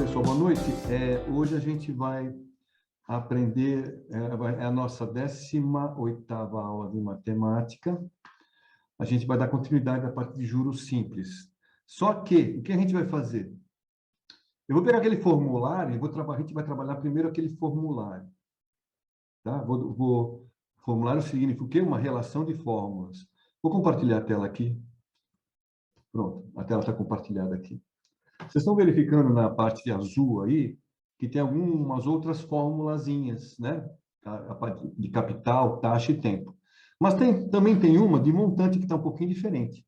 pessoal, boa noite. Hoje a gente vai aprender, é a nossa 18ª aula de matemática. A gente vai dar continuidade à parte de juros simples. Só que, o que a gente vai fazer? Eu vou pegar aquele formulário e a gente vai trabalhar primeiro aquele formulário. Tá? Formulário significa o quê? Uma relação de fórmulas. Vou compartilhar a tela aqui. Pronto, a tela está compartilhada aqui. Vocês estão verificando na parte de azul aí que tem algumas outras formulazinhas, né? A parte de capital, taxa e tempo. Mas também tem uma de montante que está um pouquinho diferente.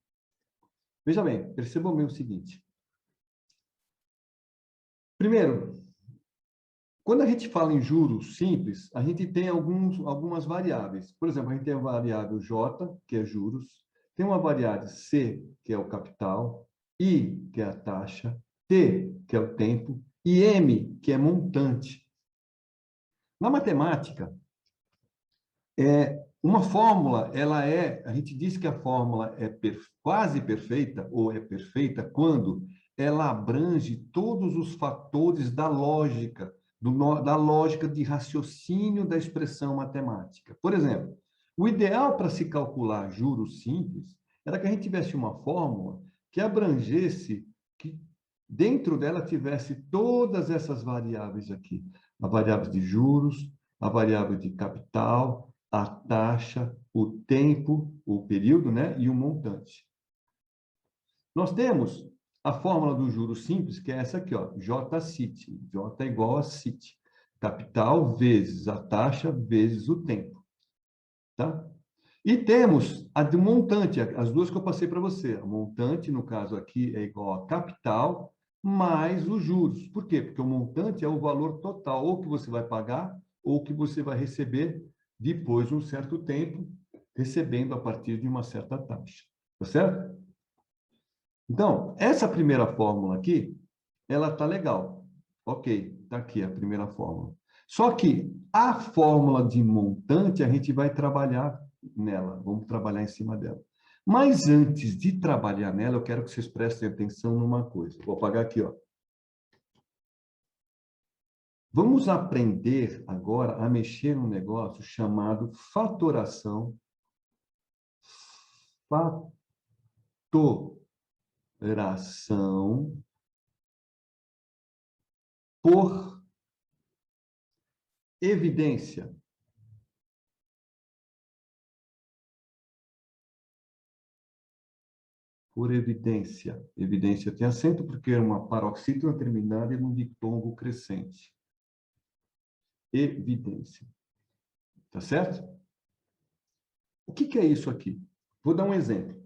Veja bem, percebam bem o seguinte. Primeiro, quando a gente fala em juros simples, a gente tem algumas variáveis. Por exemplo, a gente tem a variável J, que é juros, tem uma variável C, que é o capital, I, que é a taxa, T, que é o tempo, e M, que é montante. Na matemática, uma fórmula, a gente diz que a fórmula é quase perfeita, ou é perfeita, quando ela abrange todos os fatores da lógica, da lógica de raciocínio da expressão matemática. Por exemplo, o ideal para se calcular juros simples era que a gente tivesse uma fórmula que abrangesse, que dentro dela tivesse todas essas variáveis aqui. A variável de juros, a variável de capital, a taxa, o tempo, o período, né? E o montante. Nós temos a fórmula do juros simples, que é essa aqui, ó, J-CIT. J é igual a CIT. Capital vezes a taxa vezes o tempo. Tá? E temos a do montante, as duas que eu passei para você. A montante, no caso aqui, é igual a capital mais os juros. Por quê? Porque o montante é o valor total, ou que você vai pagar, ou que você vai receber depois de um certo tempo, recebendo a partir de uma certa taxa. Tá certo? Então, essa primeira fórmula aqui, ela está legal. Ok, está aqui a primeira fórmula. Só que a fórmula de montante, a gente vai trabalhar nela, vamos trabalhar em cima dela. Mas antes de trabalhar nela, eu quero que vocês prestem atenção numa coisa. Vou apagar aqui, ó. Vamos aprender agora a mexer num negócio chamado fatoração. Fatoração por evidência. Por evidência. Evidência tem acento porque é uma paroxítona terminada em um ditongo crescente. Evidência. Tá certo? O que é isso aqui? Vou dar um exemplo.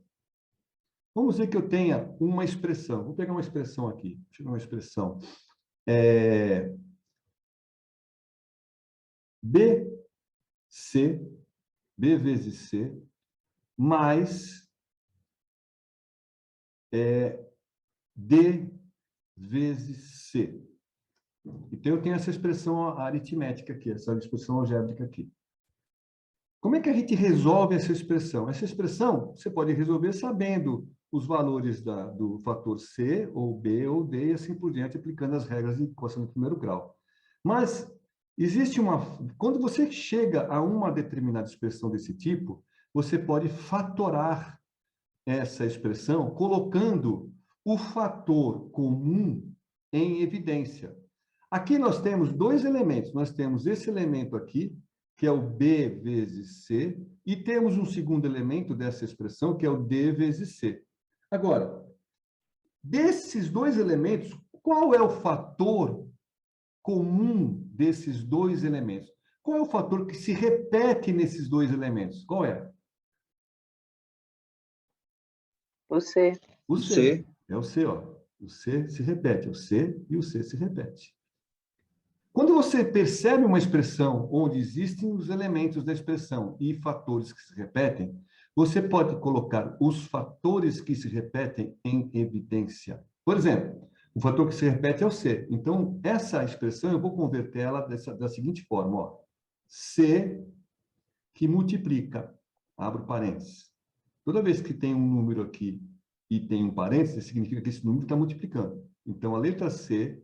Vamos dizer que eu tenha uma expressão. Vou pegar uma expressão aqui. Deixa eu ver uma expressão. B vezes C, mais D vezes C. Então, eu tenho essa expressão aritmética aqui, essa expressão algébrica aqui. Como é que a gente resolve essa expressão? Essa expressão você pode resolver sabendo os valores do fator C, ou B, ou D, e assim por diante, aplicando as regras de equação de primeiro grau. Mas existe quando você chega a uma determinada expressão desse tipo, você pode fatorar essa expressão colocando o fator comum em evidência. Aqui nós temos dois elementos. Nós temos esse elemento aqui, que é o B vezes C, e temos um segundo elemento dessa expressão, que é o D vezes C. Agora, desses dois elementos, qual é o fator comum desses dois elementos? Qual é o fator que se repete nesses dois elementos? Qual é? O C. O C. É o C, ó. O C se repete, o C e o C se repete. Quando você percebe uma expressão onde existem os elementos da expressão e fatores que se repetem, você pode colocar os fatores que se repetem em evidência. Por exemplo, o fator que se repete é o C. Então, essa expressão eu vou converter ela da seguinte forma, ó. C que multiplica, abro parênteses. Toda vez que tem um número aqui e tem um parênteses, significa que esse número está multiplicando. Então, a letra C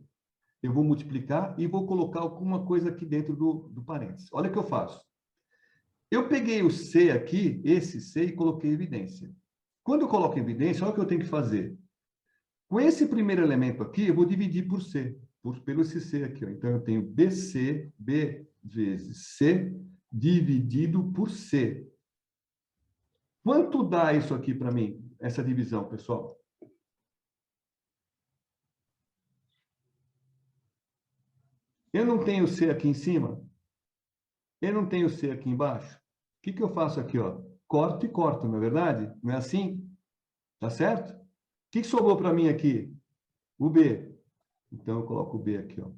eu vou multiplicar e vou colocar alguma coisa aqui dentro do parênteses. Olha o que eu faço. Eu peguei o C aqui, esse C, e coloquei em evidência. Quando eu coloco em evidência, olha o que eu tenho que fazer. Com esse primeiro elemento aqui, eu vou dividir por C, pelo esse C aqui. Ó. Então, eu tenho BC, B vezes C, dividido por C. Quanto dá isso aqui para mim, essa divisão, pessoal? Eu não tenho C aqui em cima? Eu não tenho C aqui embaixo? O que eu faço aqui? Ó? Corto e corto, não é verdade? Não é assim? Tá certo? O que sobrou para mim aqui? O B. Então, eu coloco o B aqui. Ó.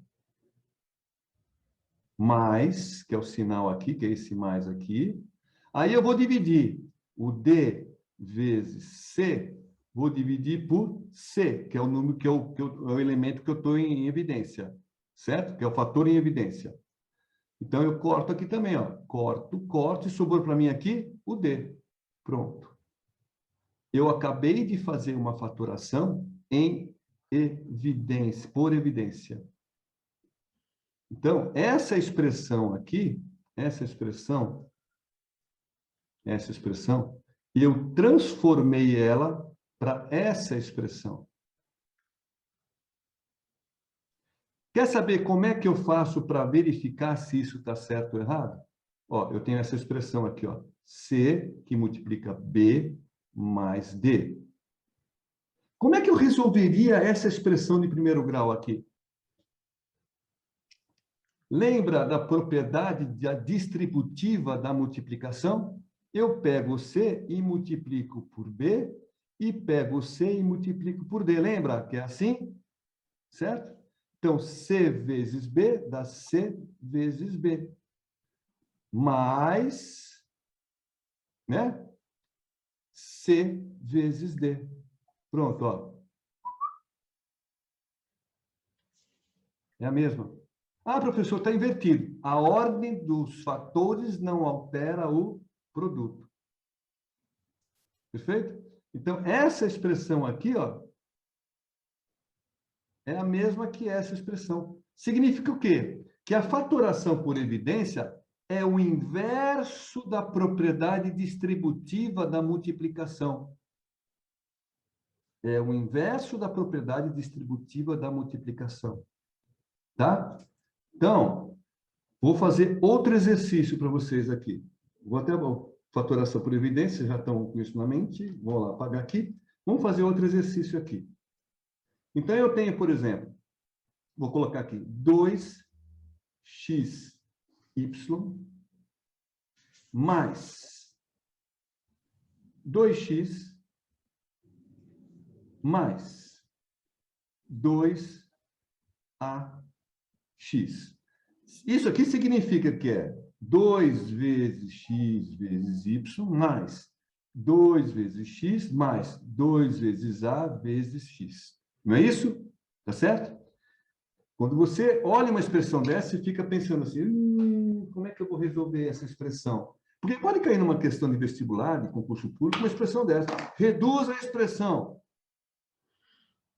Mais, que é o sinal aqui, que é esse mais aqui. Aí eu vou dividir o D vezes C, vou dividir por C, que é o número é o elemento que eu estou em evidência, certo? Que é o fator em evidência. Então, eu corto aqui também, ó. Corto, e sobrou para mim aqui o D. Pronto. Eu acabei de fazer uma fatoração em evidência, por evidência. Então, essa expressão aqui, essa expressão, eu transformei ela para essa expressão. Quer saber como é que eu faço para verificar se isso está certo ou errado? Ó, eu tenho essa expressão aqui, ó. C, que multiplica B mais D. Como é que eu resolveria essa expressão de primeiro grau aqui? Lembra da propriedade distributiva da multiplicação? Eu pego o C e multiplico por B, e pego o C e multiplico por D. Lembra que é assim? Certo? Então, C vezes B dá C vezes B. Mais, né? C vezes D. Pronto, ó. É a mesma. Ah, professor, está invertido. A ordem dos fatores não altera o produto. Perfeito? Então, essa expressão aqui, ó, é a mesma que essa expressão. Significa o quê? Que a fatoração por evidência é o inverso da propriedade distributiva da multiplicação. É o inverso da propriedade distributiva da multiplicação. Tá? Então, vou fazer outro exercício para vocês aqui. Vou até fatoração por evidência, já estão com isso na mente. Vou lá apagar aqui. Vamos fazer outro exercício aqui. Então, eu tenho, por exemplo, vou colocar aqui 2xy mais 2x mais 2ax. Isso aqui significa que é 2 vezes x vezes y mais 2 vezes x mais 2 vezes a vezes x. Não é isso? Tá certo? Quando você olha uma expressão dessa, você fica pensando assim, como é que eu vou resolver essa expressão? Porque pode cair numa questão de vestibular, de concurso público, uma expressão dessa. Reduz a expressão.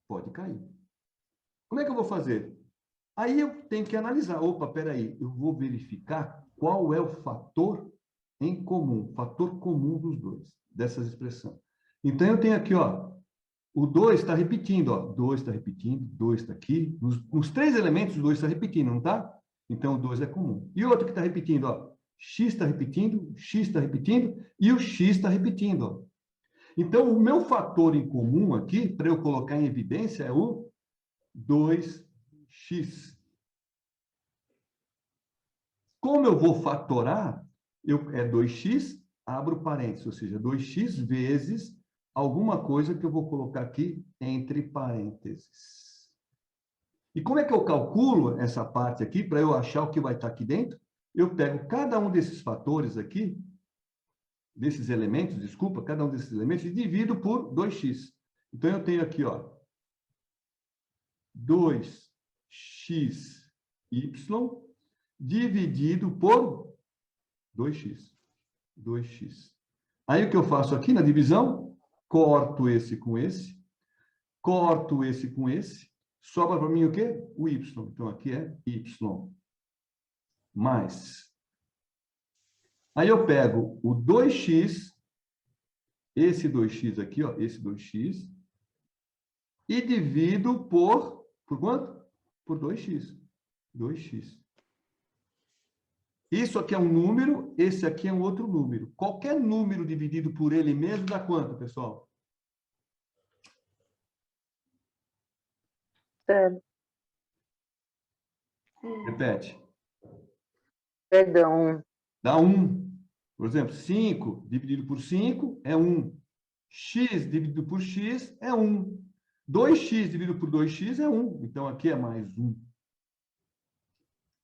Pode cair. Como é que eu vou fazer? Aí eu tenho que analisar. Opa, peraí, eu vou verificar qual é o fator em comum, fator comum dos dois, dessas expressões. Então, eu tenho aqui, ó, o 2 está repetindo, ó. 2 está repetindo, 2 está aqui. Nos três elementos, o 2 está repetindo, não está? Então, o 2 é comum. E outro que está repetindo, ó. X está repetindo, X está repetindo, e o X está repetindo, ó. Então, o meu fator em comum aqui, para eu colocar em evidência, é o 2x. Como eu vou fatorar, é 2x, abro parênteses, ou seja, 2x vezes alguma coisa que eu vou colocar aqui entre parênteses. E como é que eu calculo essa parte aqui, para eu achar o que vai estar aqui dentro? Eu pego cada um desses fatores aqui, desses elementos, desculpa, cada um desses elementos, e divido por 2x. Então, eu tenho aqui, ó, 2xy dividido por 2x. 2x. Aí, o que eu faço aqui na divisão? Corto esse com esse, corto esse com esse, Sobra para mim o quê? O y. Então, aqui é y mais. Aí eu pego o 2x, esse 2x aqui, ó, esse 2x, e divido por quanto? Por 2x. 2x. Isso aqui é um número, esse aqui é um outro número. Qualquer número dividido por ele mesmo dá quanto, pessoal? 0. Repete. Perdão. Dá 1. Por exemplo, 5 dividido por 5 é 1. X dividido por x é 1. 2x dividido por 2x é 1. Então, aqui é mais 1.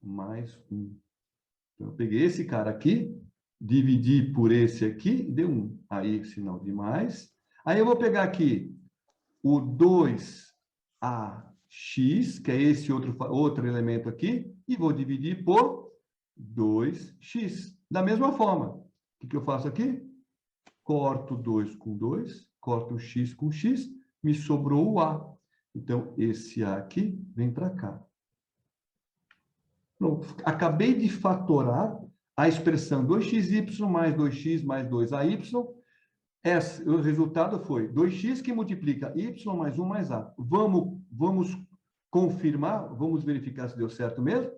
Mais 1. Então, eu peguei esse cara aqui, dividi por esse aqui e deu 1. Aí, sinal de mais. Aí, eu vou pegar aqui o 2ax, que é esse outro elemento aqui, e vou dividir por 2x. Da mesma forma, o que eu faço aqui? Corto 2 com 2, corto o x com x, me sobrou o a. Então, esse a aqui vem para cá. Pronto. Acabei de fatorar a expressão 2xy mais 2x mais 2ay. O resultado foi 2x que multiplica y mais 1 mais a. Vamos confirmar, vamos verificar se deu certo mesmo?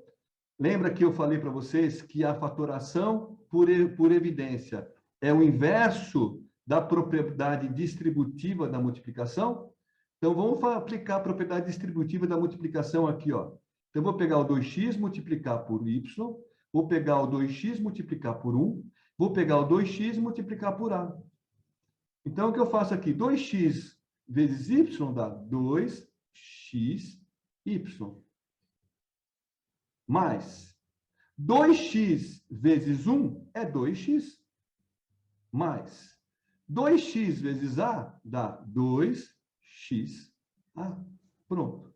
Lembra que eu falei para vocês que a fatoração por evidência é o inverso da propriedade distributiva da multiplicação? Então, vamos aplicar a propriedade distributiva da multiplicação aqui, ó. Então, eu vou pegar o 2x multiplicar por y, vou pegar o 2x multiplicar por 1, vou pegar o 2x multiplicar por a. Então, o que eu faço aqui? 2x vezes y dá 2xy. Mais 2x vezes 1 é 2x. Mais 2x vezes a dá 2xa. Pronto.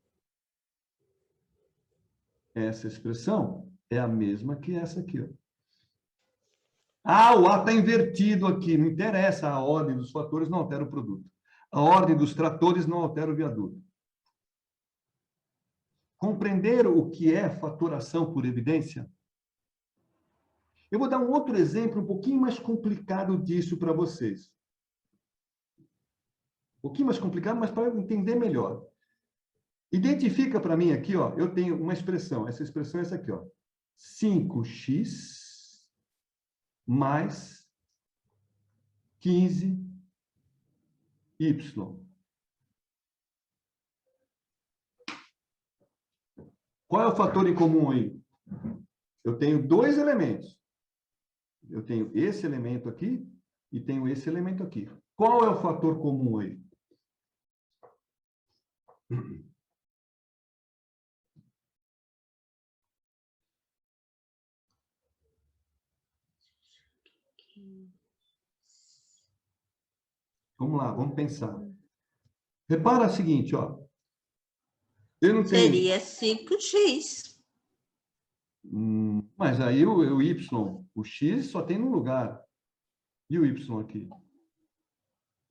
Essa expressão é a mesma que essa aqui, ó. Ah, o A está invertido aqui. Não interessa, a ordem dos fatores não altera o produto. A ordem dos tratores não altera o viaduto. Compreender o que é fatoração por evidência? Eu vou dar um outro exemplo um pouquinho mais complicado disso para vocês. Um pouquinho mais complicado, mas para entender melhor. Identifica para mim aqui, ó, eu tenho uma expressão. Essa expressão é essa aqui, ó. 5x mais 15y. Qual é o fator em comum aí? Eu tenho dois elementos. Eu tenho esse elemento aqui e tenho esse elemento aqui. Qual é o fator comum aí? Vamos lá, vamos pensar. Repara o seguinte, ó. Eu não tenho... Seria 5x. Mas aí o y, o x só tem no lugar. E o y aqui?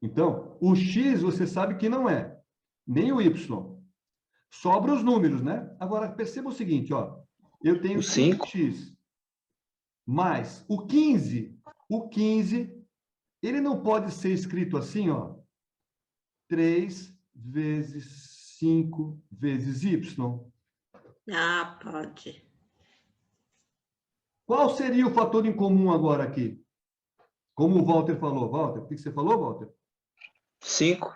Então, o x você sabe que não é. Nem o y. Sobra os números, né? Agora, perceba o seguinte, ó. Eu tenho 5x. Mais o 15. O 15, ele não pode ser escrito assim, ó. 3 vezes 5 vezes y. Ah, pode. Qual seria o fator em comum agora aqui? Como o Walter falou. Walter, o que você falou, Walter? 5.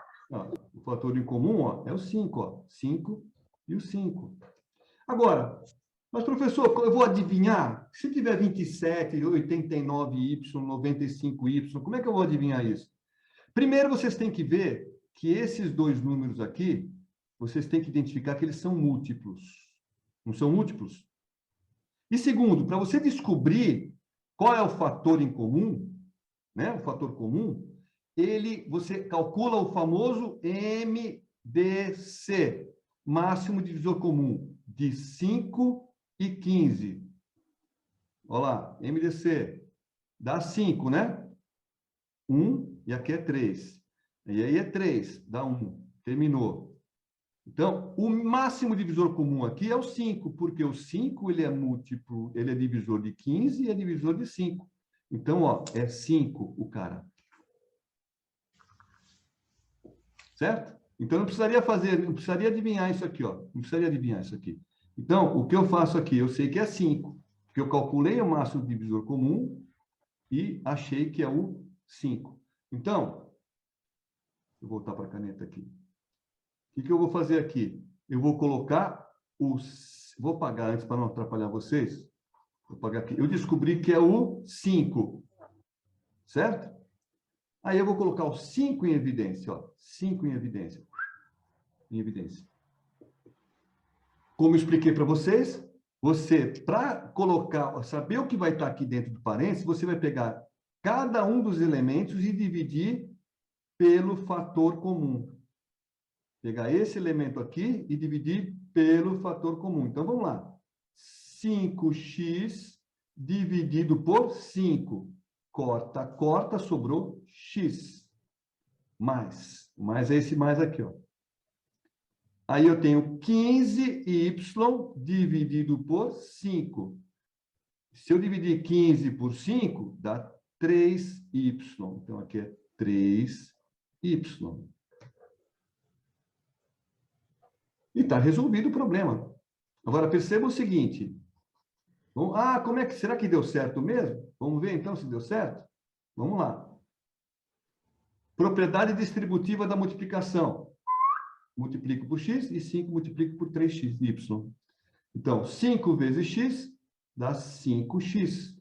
O fator em comum, ó, é o 5, ó. 5 e o 5. Agora, mas professor, eu vou adivinhar? Se tiver 27, 89y, 95y, como é que eu vou adivinhar isso? Primeiro, vocês têm que ver que esses dois números aqui, vocês têm que identificar que eles são múltiplos. Não são múltiplos? E segundo, para você descobrir qual é o fator em comum, né? O fator comum, você calcula o famoso MDC, máximo divisor comum, de 5 e 15. Olha lá, MDC, dá 5, né? 1, e aqui é 3. E aí é 3, dá 1. Terminou. Então, o máximo divisor comum aqui é o 5, porque o 5 ele é múltiplo, ele é divisor de 15 e é divisor de 5. Então, ó, é 5 o cara. Certo? Então, não precisaria adivinhar isso aqui, ó. Não precisaria adivinhar isso aqui. Então, o que eu faço aqui? Eu sei que é 5, porque eu calculei o máximo divisor comum e achei que é o 5. Então, vou voltar para a caneta aqui. O que eu vou fazer aqui? Eu vou colocar os... Vou pagar antes para não atrapalhar vocês. Vou pagar aqui. Eu descobri que é o 5. Certo? Aí eu vou colocar o 5 em evidência. Ó. 5 em evidência. Em evidência. Como eu expliquei para vocês, você, para colocar, saber o que vai estar aqui dentro do parênteses, você vai pegar cada um dos elementos e dividir pelo fator comum. Pegar esse elemento aqui e dividir pelo fator comum. Então, vamos lá. 5x dividido por 5. Corta, corta, sobrou x. Mais. Mais é esse mais aqui, ó. Aí eu tenho 15y dividido por 5. Se eu dividir 15 por 5, dá 3y. Então, aqui é 3y. E está resolvido o problema. Agora, perceba o seguinte. Como é que... Será que deu certo mesmo? Vamos ver, então, se deu certo? Vamos lá. Propriedade distributiva da multiplicação. Multiplico por x e 5 multiplico por 3x, y. Então, 5 vezes x dá 5x.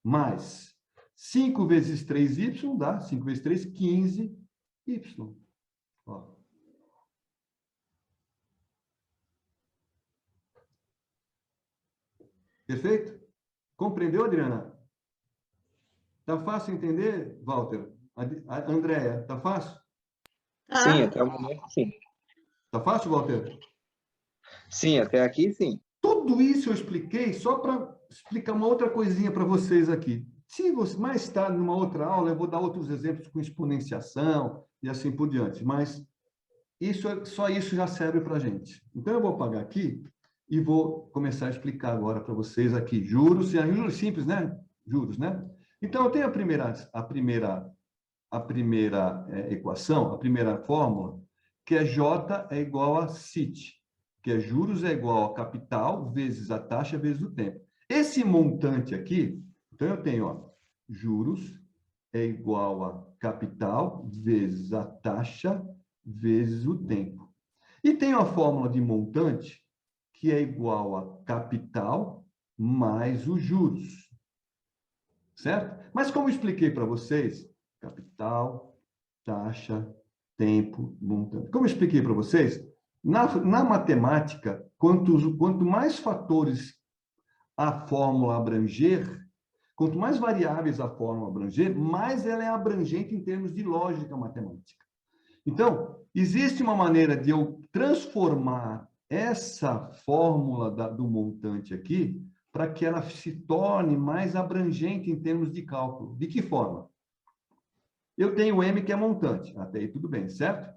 Mais 5 vezes 3y dá 5 vezes 3, 15y. Ó. Perfeito? Compreendeu, Adriana? Tá fácil entender, Walter? Andréia, tá fácil? Sim, até o momento, sim. Tá fácil, Walter? Sim, até aqui, sim. Tudo isso eu expliquei só para explicar uma outra coisinha para vocês aqui. Se você mais tarde, numa outra aula, eu vou dar outros exemplos com exponenciação e assim por diante, mas só isso já serve para a gente. Então, eu vou apagar aqui e vou começar a explicar agora para vocês aqui. Juros simples, né? Juros, né? Então, eu tenho a primeira equação, a primeira fórmula, que é J é igual a CIT, que é juros é igual a capital vezes a taxa vezes o tempo. Esse montante aqui, então eu tenho, ó, juros é igual a capital vezes a taxa vezes o tempo. E tenho a fórmula de montante, que é igual a capital mais os juros. Certo? Mas como eu expliquei para vocês, capital, taxa, tempo, montante. Como eu expliquei para vocês, na matemática, quanto mais fatores a fórmula abranger, quanto mais variáveis a fórmula abranger, mais ela é abrangente em termos de lógica matemática. Então, existe uma maneira de eu transformar essa fórmula do montante aqui para que ela se torne mais abrangente em termos de cálculo. De que forma? Eu tenho o M que é montante. Até aí tudo bem, certo?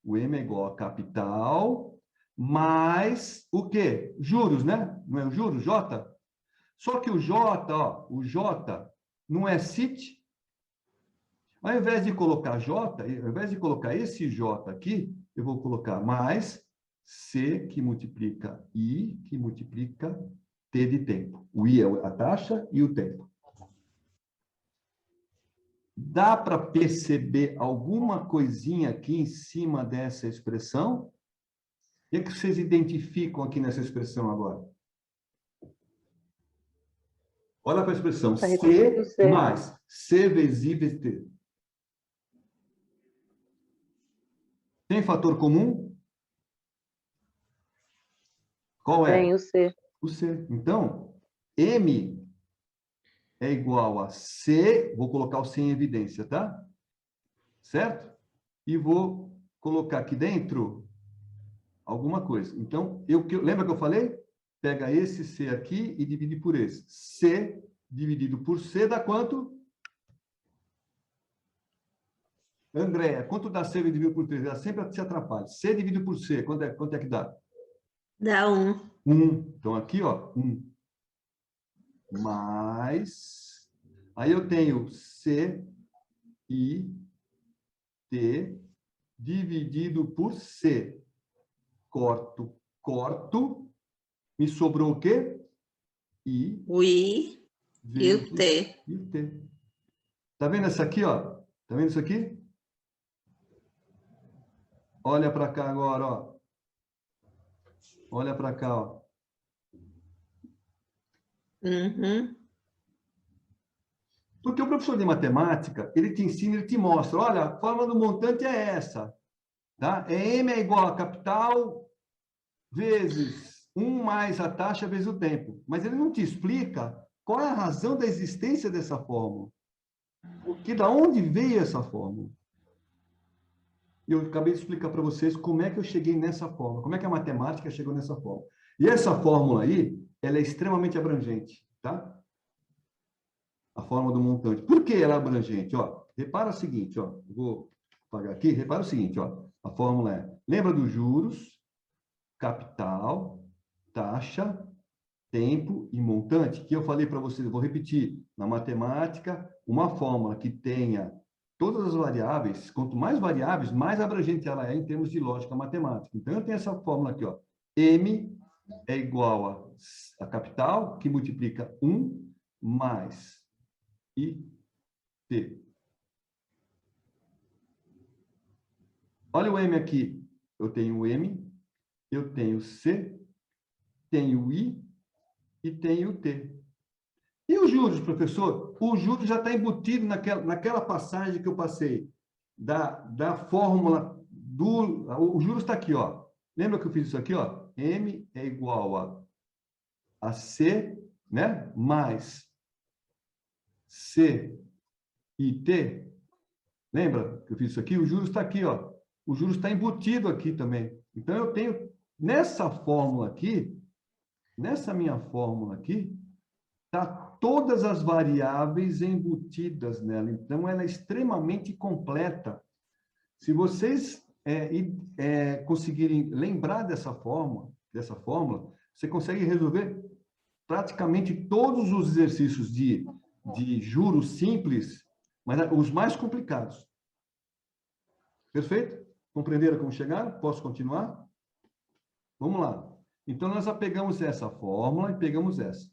O M é igual a capital mais o quê? Juros, né? Não é o juros, J? Só que o J, ó, o J não é CIT. Ao invés de colocar J, ao invés de colocar esse J aqui, eu vou colocar mais C que multiplica I, que multiplica T de tempo. O I é a taxa e o tempo. Dá para perceber alguma coisinha aqui em cima dessa expressão? O que vocês identificam aqui nessa expressão agora? Olha para a expressão C mais C vezes I vezes T. Tem fator comum? Qual é? Tem o C. O C. Então, M é igual a C, vou colocar o C em evidência, tá? Certo? E vou colocar aqui dentro alguma coisa. Então, lembra que eu falei? Pega esse C aqui e divide por esse. C dividido por C dá quanto? Andréia, quanto dá C dividido por 3? Ela sempre se atrapalha. C dividido por C, quanto é que dá? Dá 1. 1. Então, aqui, ó, 1. Mais... Aí eu tenho C, I, T, dividido por C. Corto, corto. Me sobrou o quê? I O I e o vezes T. I, T. Tá vendo essa aqui, ó? Tá vendo isso aqui? Olha para cá agora, ó. Olha para cá, ó. Uhum. Porque o professor de matemática, ele te ensina, ele te mostra, olha, a fórmula do montante é essa, tá? M é igual a capital vezes 1 mais a taxa vezes o tempo. Mas ele não te explica qual é a razão da existência dessa fórmula. Porque da onde veio essa fórmula? Eu acabei de explicar para vocês como é que eu cheguei nessa fórmula, como é que a matemática chegou nessa fórmula. E essa fórmula aí, ela é extremamente abrangente, tá? A fórmula do montante. Por que ela é abrangente? Ó, repara o seguinte, ó, vou apagar aqui, repara o seguinte, ó, a fórmula é, lembra dos juros, capital, taxa, tempo e montante, que eu falei para vocês, eu vou repetir, na matemática, uma fórmula que tenha todas as variáveis, quanto mais variáveis, mais abrangente ela é em termos de lógica matemática. Então, eu tenho essa fórmula aqui, ó, M é igual a capital, que multiplica 1 mais I, T. Olha o M aqui. Eu tenho M, eu tenho C, tenho I e tenho T. E os juros, professor? O juros já está embutido naquela passagem que eu passei, da fórmula do... O juros está aqui, ó. Lembra que eu fiz isso aqui, ó? M é igual a C, né? Mais C e T. Lembra que eu fiz isso aqui? O juros está aqui, ó. O juros está embutido aqui também. Então, eu tenho, nessa fórmula aqui, nessa minha fórmula aqui, tá todas as variáveis embutidas nela. Então, ela é extremamente completa. Se vocês conseguirem lembrar dessa fórmula, você consegue resolver praticamente todos os exercícios de juros simples, mas os mais complicados. Perfeito? Compreenderam como chegaram? Posso continuar? Vamos lá. Então, nós já pegamos essa fórmula e pegamos essa.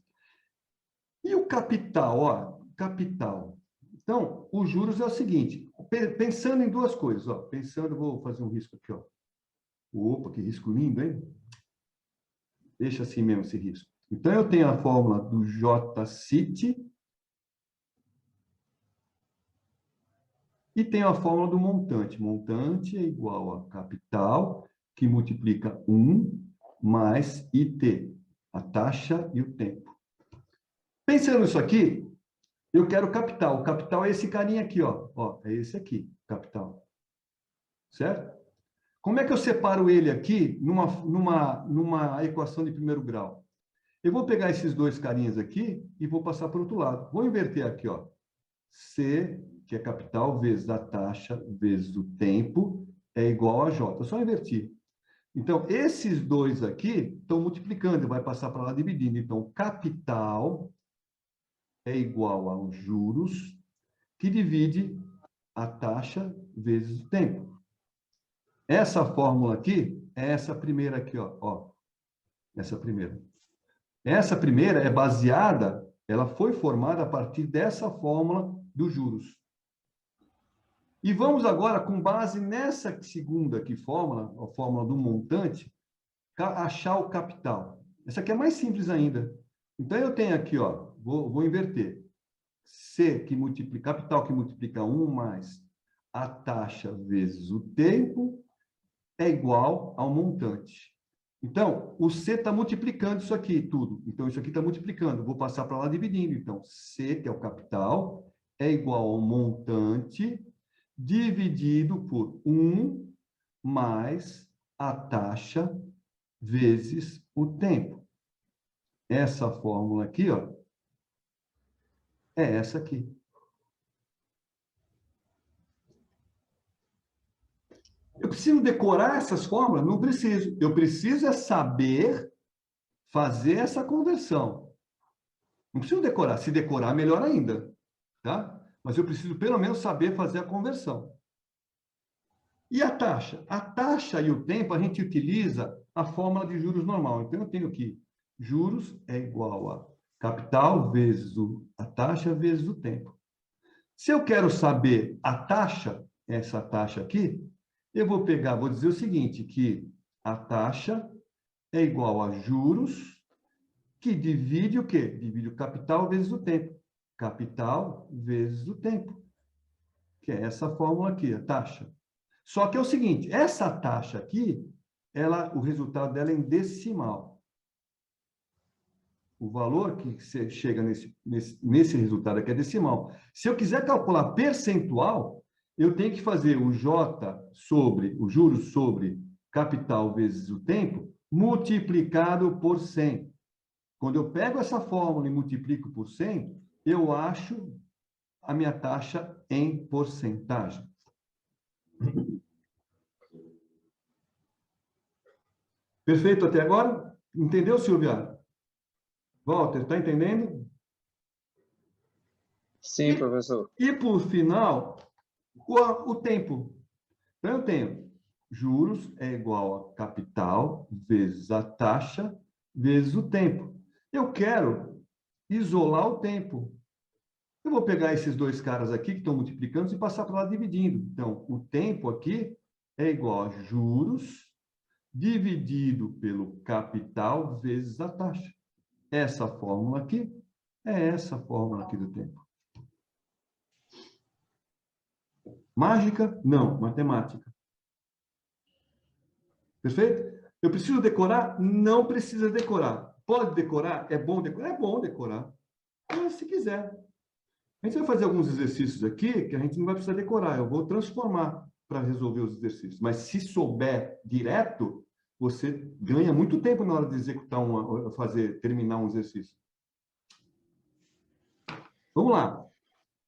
E o capital, ó, capital. Então, os juros é o seguinte, pensando em duas coisas, ó, pensando, vou fazer um risco aqui, ó. Opa, que risco lindo, hein? Deixa assim mesmo esse risco. Então, eu tenho a fórmula do J-CIT e tenho a fórmula do montante. Montante é igual a capital, que multiplica 1 mais IT, a taxa e o tempo. Pensando nisso aqui, eu quero capital. O capital é esse carinha aqui, ó. Ó, é esse aqui, capital. Certo? Como é que eu separo ele aqui numa equação de primeiro grau? Eu vou pegar esses dois carinhas aqui e vou passar para o outro lado. Vou inverter aqui, ó. C, que é capital, vezes a taxa, vezes o tempo, é igual a J. É só invertir. Então, esses dois aqui estão multiplicando, vai passar para lá dividindo. Então, capital é igual aos juros, que divide a taxa vezes o tempo. Essa fórmula aqui é essa primeira aqui, ó. Essa primeira. Essa primeira é baseada, ela foi formada a partir dessa fórmula dos juros. E vamos agora, com base nessa segunda aqui fórmula, a fórmula do montante, achar o capital. Essa aqui é mais simples ainda. Então, eu tenho aqui, ó, vou inverter. C, que multiplica, capital que multiplica 1 mais a taxa vezes o tempo, é igual ao montante. Então, o C está multiplicando isso aqui, tudo. Então, isso aqui está multiplicando. Vou passar para lá dividindo. Então, C, que é o capital, é igual ao montante dividido por 1 mais a taxa vezes o tempo. Essa fórmula aqui, ó, é essa aqui. Eu preciso decorar essas fórmulas? Não preciso. Eu preciso é saber fazer essa conversão. Não preciso decorar. Se decorar, melhor ainda. Tá? Mas eu preciso, pelo menos, saber fazer a conversão. E a taxa? A taxa e o tempo, a gente utiliza a fórmula de juros normal. Então, eu tenho aqui, juros é igual a capital vezes a taxa vezes o tempo. Se eu quero saber a taxa, essa taxa aqui, eu vou pegar, vou dizer o seguinte, que a taxa é igual a juros, que divide o quê? Divide o capital vezes o tempo. Capital vezes o tempo. Que é essa fórmula aqui, a taxa. Só que é o seguinte, essa taxa aqui, o resultado dela é em decimal. O valor que você chega nesse resultado aqui é decimal. Se eu quiser calcular percentual, eu tenho que fazer o J sobre, o juros sobre capital vezes o tempo, multiplicado por 100. Quando eu pego essa fórmula e multiplico por 100, eu acho a minha taxa em porcentagem. Perfeito até agora? Entendeu, Silvia? Walter, está entendendo? Sim, professor. E, por final, o tempo. Então, eu tenho juros é igual a capital vezes a taxa vezes o tempo. Eu quero isolar o tempo. Eu vou pegar esses dois caras aqui que estão multiplicando e passar para lá dividindo. Então, o tempo aqui é igual a juros dividido pelo capital vezes a taxa. Essa fórmula aqui é essa fórmula aqui do tempo. Mágica? Não, matemática. Perfeito? Eu preciso decorar? Não precisa decorar. Pode decorar? É bom decorar? É bom decorar. Mas se quiser. A gente vai fazer alguns exercícios aqui que a gente não vai precisar decorar. Eu vou transformar para resolver os exercícios. Mas se souber direto, você ganha muito tempo na hora de executar terminar um exercício. Vamos lá.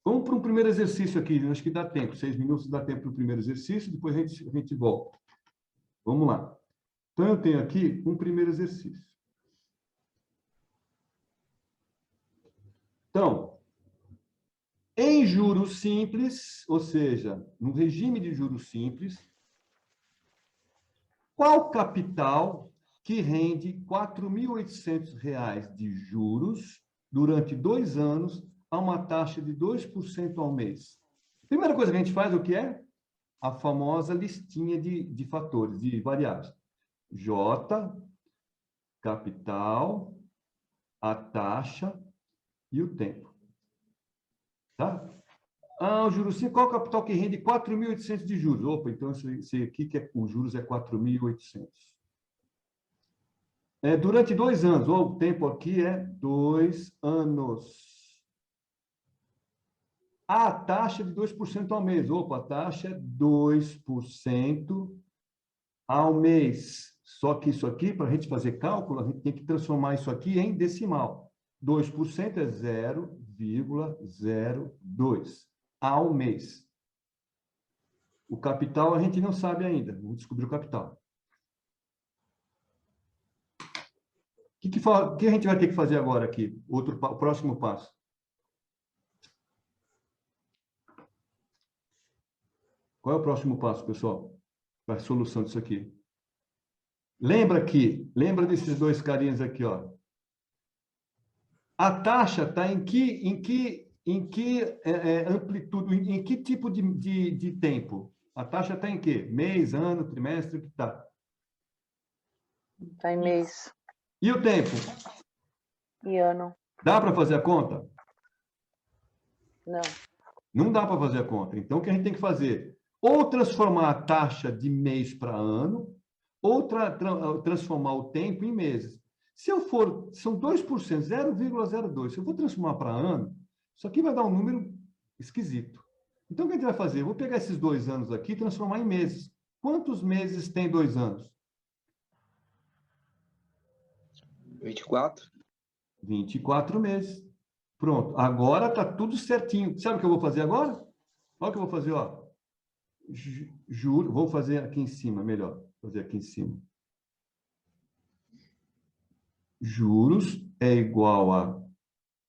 Vamos para um primeiro exercício aqui. Acho que dá tempo. 6 minutos dá tempo para o primeiro exercício. Depois a gente volta. Vamos lá. Então, eu tenho aqui um primeiro exercício. Então, em juros simples, ou seja, no regime de juros simples, qual capital que rende R$ 4.800 de juros durante 2 anos a uma taxa de 2% ao mês? Primeira coisa que a gente faz, o que é? A famosa listinha de fatores, de variáveis. J, capital, a taxa e o tempo. Tá? O juros simples, qual é o capital que rende 4.800 de juros? Opa, então esse aqui que o juros é 4.800. Durante 2 anos, o tempo aqui é 2 anos. A taxa de 2% ao mês. Opa, a taxa é 2% ao mês. Só que isso aqui, para a gente fazer cálculo, a gente tem que transformar isso aqui em decimal. 2% é 0,02 ao mês. O capital a gente não sabe ainda. Vamos descobrir o capital. O que a gente vai ter que fazer agora aqui? O próximo passo. Qual é o próximo passo, pessoal? Para a solução disso aqui. Lembra desses dois carinhas aqui, ó. A taxa está em que amplitude, em que tipo de tempo? A taxa está em quê? Mês, ano, trimestre, o que está? Está em mês. E o tempo? E ano. Dá para fazer a conta? Não. Não dá para fazer a conta. Então, o que a gente tem que fazer? Ou transformar a taxa de mês para ano, ou transformar o tempo em meses. São 2%, 0,02. Se eu vou transformar para ano, isso aqui vai dar um número esquisito. Então, o que a gente vai fazer? Eu vou pegar esses 2 anos aqui e transformar em meses. Quantos meses tem 2 anos? 24. 24 meses. Pronto. Agora está tudo certinho. Sabe o que eu vou fazer agora? Olha o que eu vou fazer, ó. Vou fazer aqui em cima, melhor. Vou fazer aqui em cima. Juros é igual a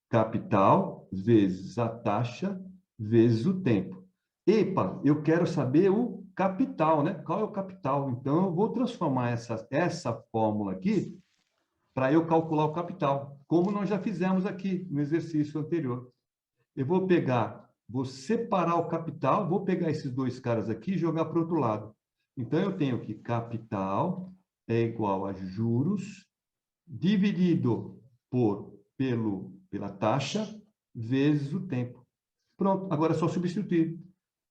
capital vezes a taxa vezes o tempo. Epa, eu quero saber o capital, né? Qual é o capital? Então, eu vou transformar essa fórmula aqui para eu calcular o capital, como nós já fizemos aqui no exercício anterior. Eu vou separar o capital, vou pegar esses dois caras aqui e jogar para o outro lado. Então, eu tenho que capital é igual a juros dividido pela taxa vezes o tempo. Pronto, agora é só substituir.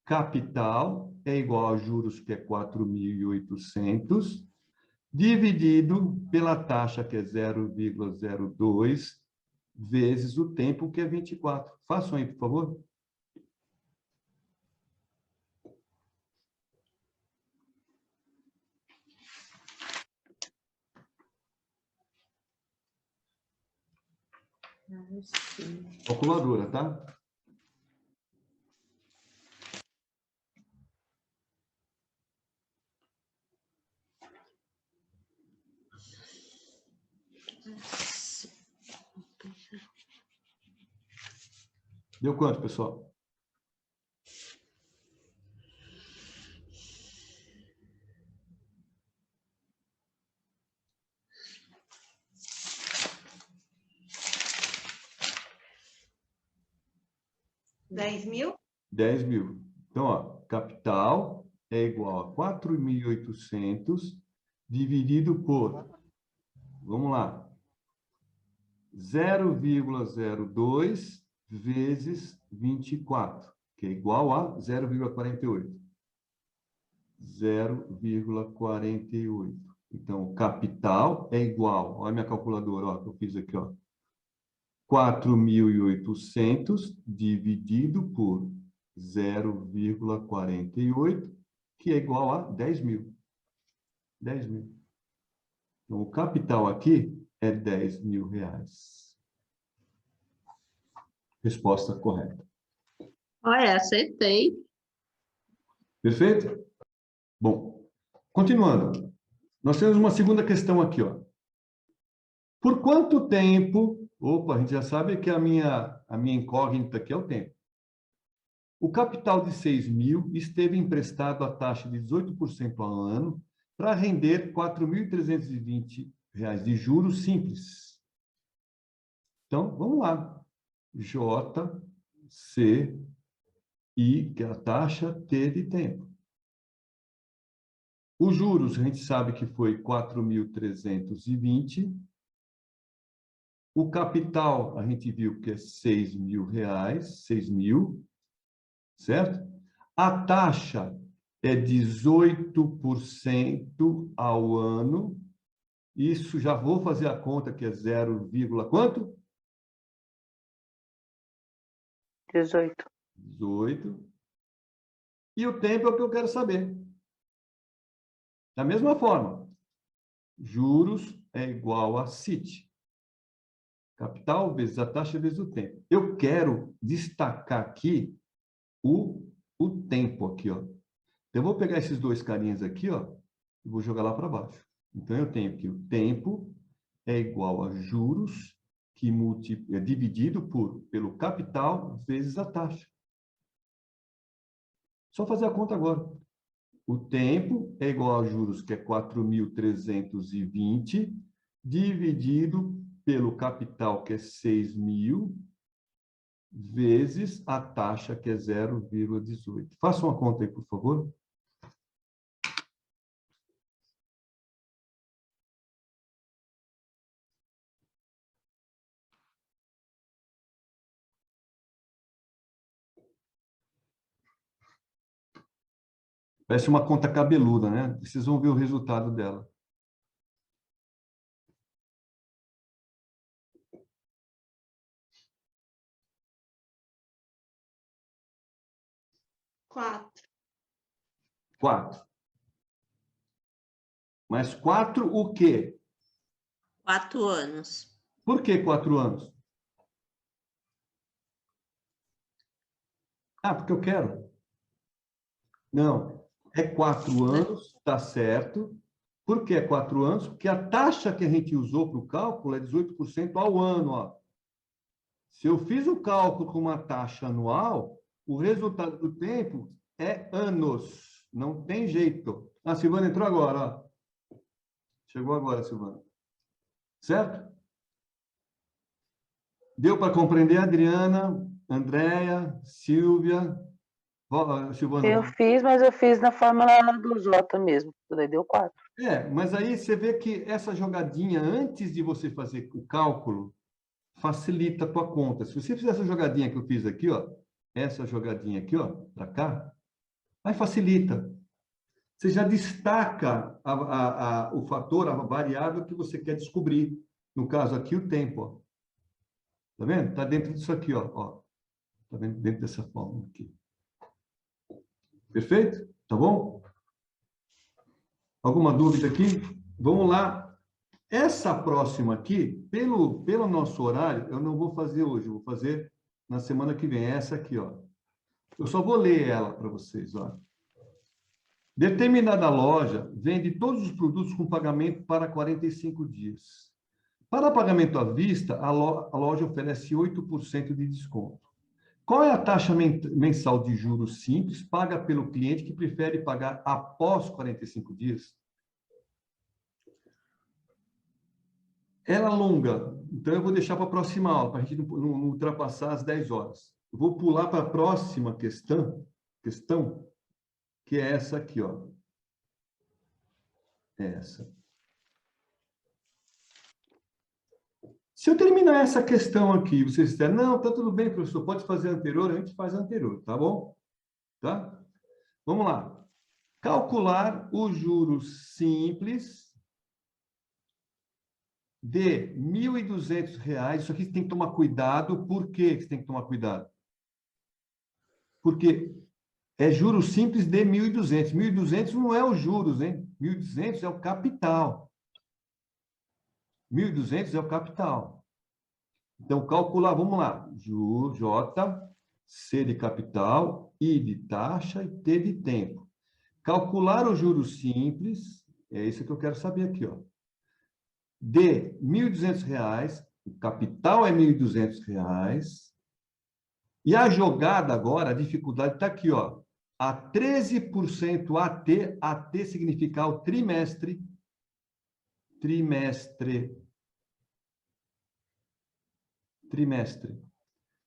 Capital é igual a juros, que é 4.800, dividido pela taxa, que é 0,02, vezes o tempo, que é 24. Façam aí, por favor. Calculadora, tá? Deu quanto, pessoal? $10.000? 10.000. Então, ó, capital é igual a 4.800 dividido por, vamos lá, 0,02 vezes 24, que é igual a 0,48. 0,48. Então, capital é igual, olha a minha calculadora, ó, que eu fiz aqui, ó. 4.800 dividido por 0,48, que é igual a 10.000. 10.000. Então, o capital aqui é R$10.000. Resposta correta. Olha, acertei. Perfeito? Bom, continuando. Nós temos uma segunda questão aqui, ó. Por quanto tempo... Opa, a gente já sabe que a minha incógnita aqui é o tempo. O capital de 6.000 esteve emprestado à taxa de 18% ao ano para render R$ 4.320 de juros simples. Então, vamos lá. J, C, I, que é a taxa, T de tempo. Os juros, a gente sabe que foi 4.320. O capital, a gente viu que é R$6.000, 6.000, certo? A taxa é 18% ao ano. Isso, já vou fazer a conta, que é 0, quanto? 18. 18. E o tempo é o que eu quero saber. Da mesma forma, juros é igual a CIT. Capital vezes a taxa vezes o tempo. Eu quero destacar aqui o tempo aqui, ó. Eu vou pegar esses dois carinhas aqui, ó, e vou jogar lá para baixo. Então, eu tenho que o tempo é igual a juros, que é dividido pelo capital vezes a taxa. Só fazer a conta agora. O tempo é igual a juros, que é 4.320, dividido pelo capital, que é 6.000, vezes a taxa, que é 0,18. Faça uma conta aí, por favor. Parece uma conta cabeluda, né? Vocês vão ver o resultado dela. Quatro. Mas 4 o quê? 4 anos. Por que 4 anos? Ah, porque eu quero. Não, é 4 anos, tá certo. Por que é 4 anos? Porque a taxa que a gente usou para o cálculo é 18% ao ano, ó. Se eu fiz o cálculo com uma taxa anual, o resultado do tempo é anos. Não tem jeito. A Silvana entrou agora, ó. Chegou agora, Silvana. Certo? Deu para compreender, Adriana, Andréia, Silvia, Silvana? Eu fiz, mas eu fiz na fórmula do J mesmo. Daí deu 4. Mas aí você vê que essa jogadinha, antes de você fazer o cálculo, facilita a tua conta. Se você fizer essa jogadinha que eu fiz aqui, ó, essa jogadinha aqui, ó, para cá, aí facilita. Você já destaca o fator, a variável que você quer descobrir. No caso aqui, o tempo, ó. Tá vendo? Tá dentro disso aqui, ó. Tá vendo? Dentro dessa fórmula aqui. Perfeito? Tá bom? Alguma dúvida aqui? Vamos lá. Essa próxima aqui, pelo nosso horário, eu não vou fazer hoje, eu vou fazer na semana que vem. Essa aqui, ó. Eu só vou ler ela para vocês, ó. Determinada loja vende todos os produtos com pagamento para 45 dias. Para pagamento à vista, a loja oferece 8% de desconto. Qual é a taxa mensal de juros simples paga pelo cliente que prefere pagar após 45 dias? Ela é longa, então eu vou deixar para a próxima aula, para a gente não ultrapassar as 10 horas. Eu vou pular para a próxima questão, que é essa aqui, ó. Essa. Se eu terminar essa questão aqui, vocês disserem, não, tá tudo bem, professor, pode fazer a anterior, a gente faz a anterior, tá bom? Tá? Vamos lá. Calcular os juros simples de R$ 1.200. Isso aqui você tem que tomar cuidado. Por que você tem que tomar cuidado? Porque é juros simples de 1.200. 1.200 não é os juros, hein? 1.200 é o capital. 1.200 é o capital. Então, calcular, vamos lá. J, C de capital, I de taxa e T de tempo. Calcular os juros simples, é isso que eu quero saber aqui, ó. De R$ 1.200, o capital é R$ 1.200, e a jogada agora, a dificuldade está aqui, ó. A 13% AT significa o trimestre.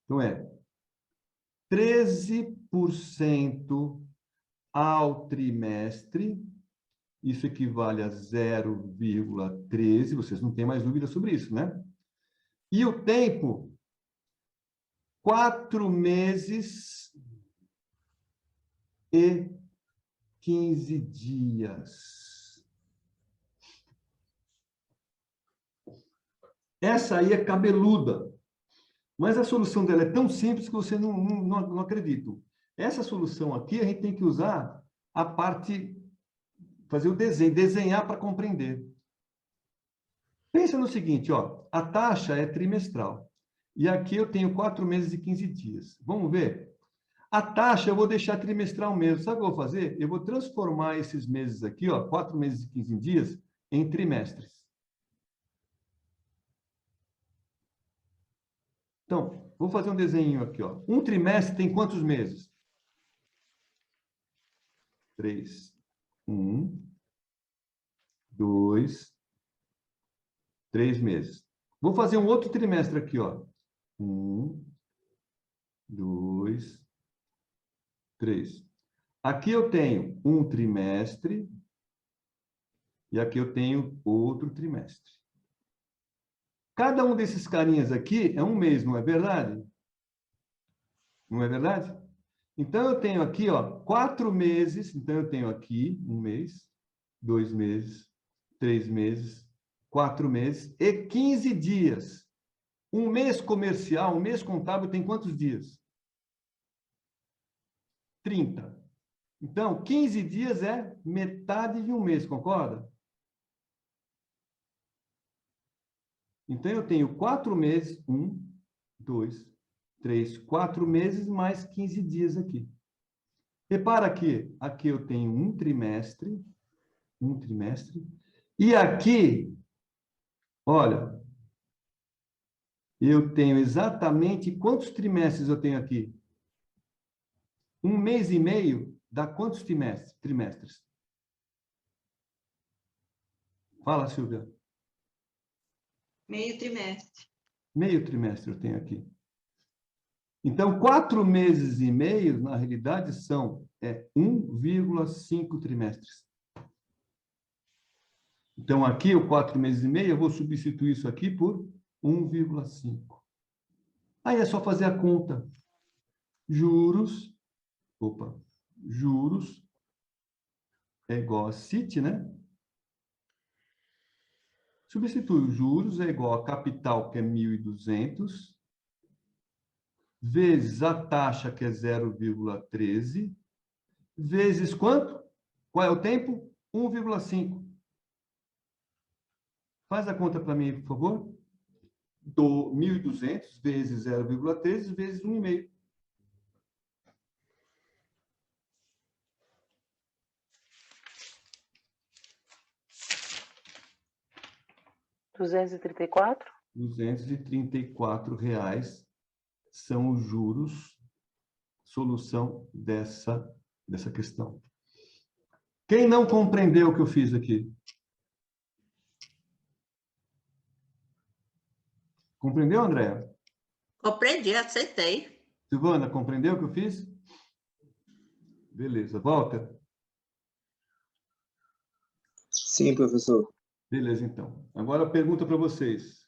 Então, é 13% ao trimestre, isso equivale a 0,13, vocês não têm mais dúvida sobre isso, né? E o tempo, 4 meses e 15 dias. Essa aí é cabeluda, mas a solução dela é tão simples que você não acredita. Essa solução aqui, a gente tem que usar a parte, fazer o desenho, desenhar para compreender. Pensa no seguinte, ó, a taxa é trimestral. E aqui eu tenho 4 meses e 15 dias. Vamos ver? A taxa eu vou deixar trimestral mesmo. Sabe o que eu vou fazer? Eu vou transformar esses meses aqui, ó, 4 meses e 15 dias, em trimestres. Então, vou fazer um desenho aqui, ó. Um trimestre tem quantos meses? 3. 1, 2, 3 meses. Vou fazer um outro trimestre aqui, ó. 1, 2, 3. Aqui eu tenho um trimestre e aqui eu tenho outro trimestre. Cada um desses carinhas aqui é um mês, não é verdade? Não é verdade? Então, eu tenho aqui, ó, 4 meses. Então, eu tenho aqui 1 mês, 2 meses, 3 meses, 4 meses e 15 dias. Um mês comercial, um mês contábil tem quantos dias? 30. Então, 15 dias é metade de um mês, concorda? Então, eu tenho 4 meses, 1, 2, 3, 4 meses mais 15 dias aqui. Repara que aqui eu tenho um trimestre, e aqui, olha, eu tenho exatamente quantos trimestres eu tenho aqui? 1 mês e meio dá quantos trimestres? Fala, Silvia. Meio trimestre. Meio trimestre eu tenho aqui. Então, 4 meses e meio, na realidade, são 1,5 trimestres. Então, aqui, o 4 meses e meio, eu vou substituir isso aqui por 1,5. Aí é só fazer a conta. Juros é igual a CIT, né? Substitui os juros é igual a capital, que é 1.200, vezes a taxa, que é 0,13, vezes quanto? Qual é o tempo? 1,5. Faz a conta para mim, por favor. Do 1.200 vezes 0,13 vezes 1,5. R$ 234 são os juros, solução dessa questão. Quem não compreendeu o que eu fiz aqui? Compreendeu, Andréa? Compreendi, aceitei. Silvana, compreendeu o que eu fiz? Beleza. Walter? Sim, professor. Beleza, então. Agora a pergunta para vocês.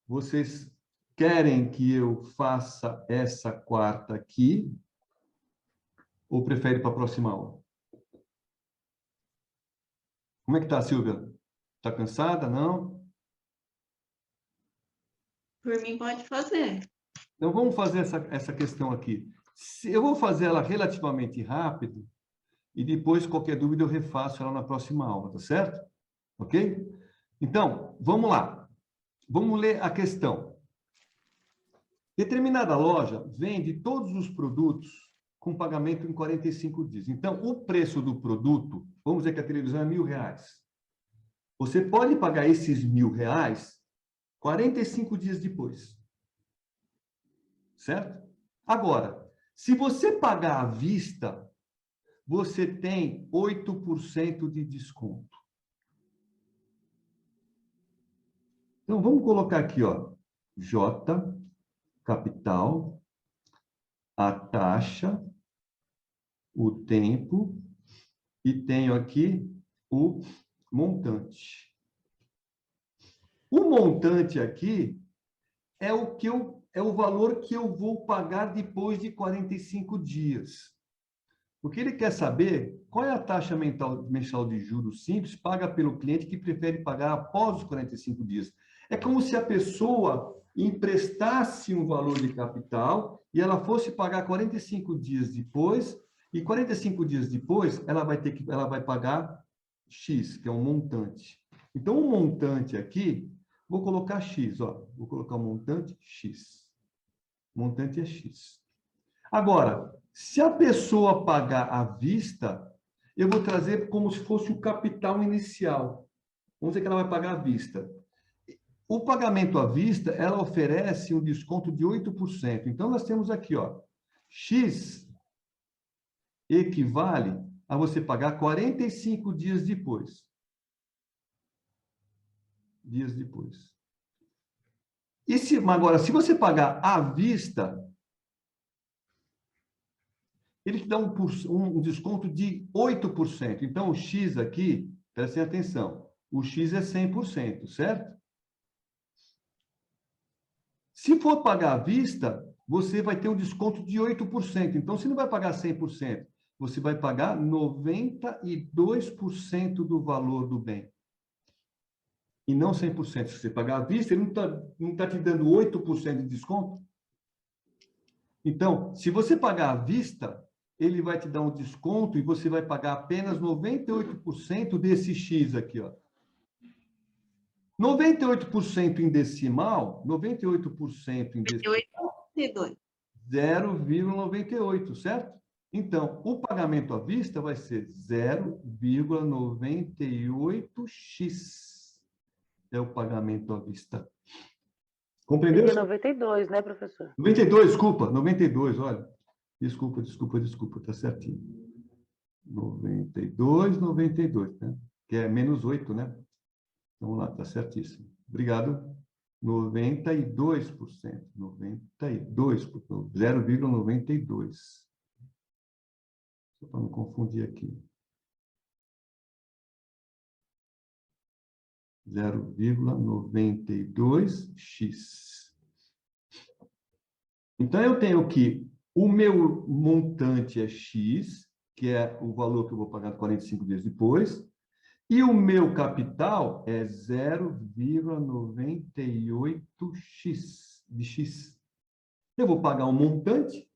Vocês querem que eu faça essa quarta aqui? Ou prefere para a próxima aula? Como é que tá, Silvia? Está cansada? Não? Por mim, pode fazer. Então, vamos fazer essa questão aqui. Eu vou fazer ela relativamente rápido e depois, qualquer dúvida, eu refaço ela na próxima aula, tá certo? Ok? Então, vamos lá. Vamos ler a questão. Determinada loja vende todos os produtos com pagamento em 45 dias. Então, o preço do produto, vamos dizer que a televisão é R$1.000. Você pode pagar esses R$1.000 45 dias depois. Certo? Agora, se você pagar à vista, você tem 8% de desconto. Então, vamos colocar aqui, ó, J, capital, a taxa, o tempo, e tenho aqui o montante. O montante aqui é o valor que eu vou pagar depois de 45 dias. Porque ele quer saber qual é a taxa mensal de juros simples paga pelo cliente que prefere pagar após os 45 dias. É como se a pessoa emprestasse um valor de capital e ela fosse pagar 45 dias depois, e 45 dias depois ela vai pagar X, que é um montante. Então, o montante aqui, vou colocar X, ó, vou colocar o montante X. Montante é X. Agora, se a pessoa pagar à vista, eu vou trazer como se fosse o capital inicial. Vamos dizer que ela vai pagar à vista. O pagamento à vista, ela oferece um desconto de 8%. Então, nós temos aqui, ó, X equivale a você pagar 45 dias depois. Agora, se você pagar à vista, ele te dá um desconto de 8%. Então, o X aqui, prestem atenção, o X é 100%, certo? Se for pagar à vista, você vai ter um desconto de 8%. Então, você não vai pagar 100%, você vai pagar 92% do valor do bem. E não 100%. Se você pagar à vista, ele não tá te dando 8% de desconto. Então, se você pagar à vista, ele vai te dar um desconto e você vai pagar apenas 98% desse X aqui, ó. 98% em decimal, 98% em decimal, 0,98, certo? Então, o pagamento à vista vai ser 0,98x. É o pagamento à vista. Compreendeu? Seria 92, né, professor? 92, desculpa. 92, olha. Desculpa. Tá certinho. 92, né? Que é menos 8, né? Vamos lá, tá certíssimo. Obrigado. 92%. 92%. 0,92. Só para não confundir aqui. 0,92x. Então, eu tenho que o meu montante é x, que é o valor que eu vou pagar 45 dias depois, e o meu capital é 0,98x de x. Eu vou pagar um montante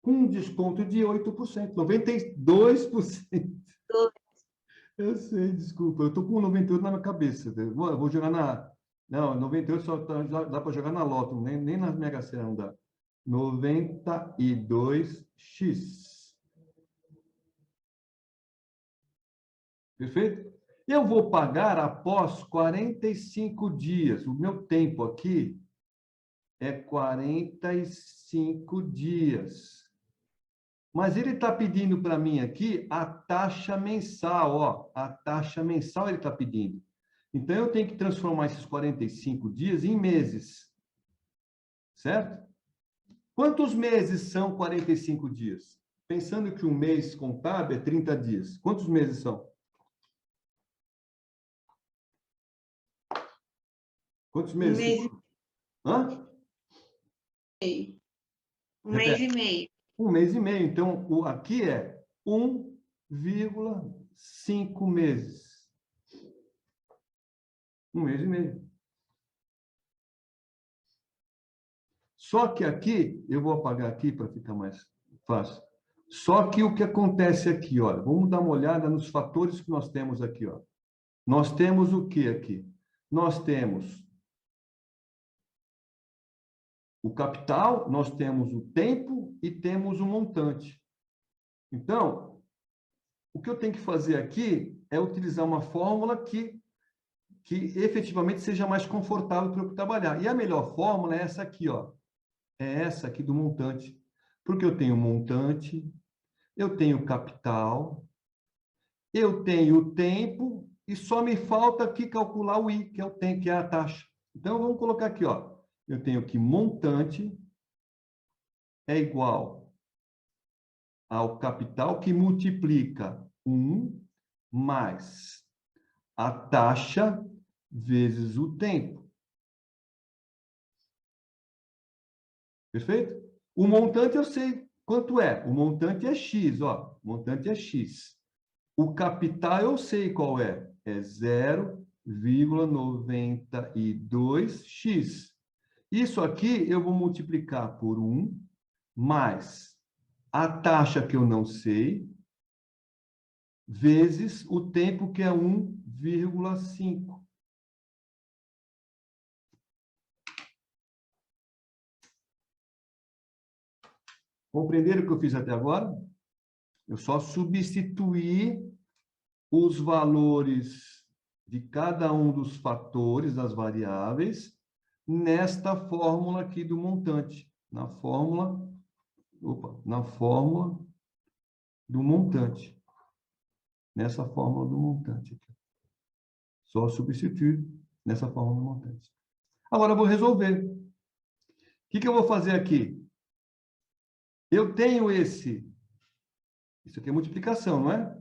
com um desconto de 8%, 92%. Eu sei, desculpa. Eu estou com 98 na minha cabeça. Eu vou jogar na... Não, 98 só dá para jogar na Loto, nem na Mega Sena não dá. 92x. Perfeito? Eu vou pagar após 45 dias. O meu tempo aqui é 45 dias. Mas ele está pedindo para mim aqui a taxa mensal, ó. A taxa mensal ele está pedindo. Então, eu tenho que transformar esses 45 dias em meses. Certo? Quantos meses são 45 dias? Pensando que um mês contábil é 30 dias. Quantos meses são? Quantos meses? Um mês e Hã? meio. Um Repete. mês e meio. Um mês e meio. Então, aqui é 1,5 meses. Um mês e meio. Só que aqui, eu vou apagar aqui para ficar mais fácil. Só que o que acontece aqui, olha, vamos dar uma olhada nos fatores que nós temos aqui, ó. Nós temos o que aqui? Nós temos o capital, nós temos o tempo e temos o montante. Então, o que eu tenho que fazer aqui é utilizar uma fórmula que efetivamente seja mais confortável para eu trabalhar. E a melhor fórmula é essa aqui, ó. É essa aqui do montante. Porque eu tenho montante, eu tenho capital, eu tenho o tempo e só me falta aqui calcular o I, que é o tempo, que é a taxa. Então, vamos colocar aqui, ó. Eu tenho que montante é igual ao capital que multiplica 1 mais a taxa vezes o tempo. Perfeito? O montante eu sei quanto é. O montante é X, ó. O montante é X. O capital eu sei qual é. É 0,92x. Isso aqui eu vou multiplicar por 1 mais a taxa que eu não sei, vezes o tempo que é 1,5. Compreenderam o que eu fiz até agora? Eu só substituí os valores de cada um dos fatores, das variáveis, nesta fórmula aqui do montante. Na fórmula do montante. Nessa fórmula do montante. Só substituir nessa fórmula do montante. Agora eu vou resolver. O que eu vou fazer aqui? Eu tenho isso aqui é multiplicação, não é?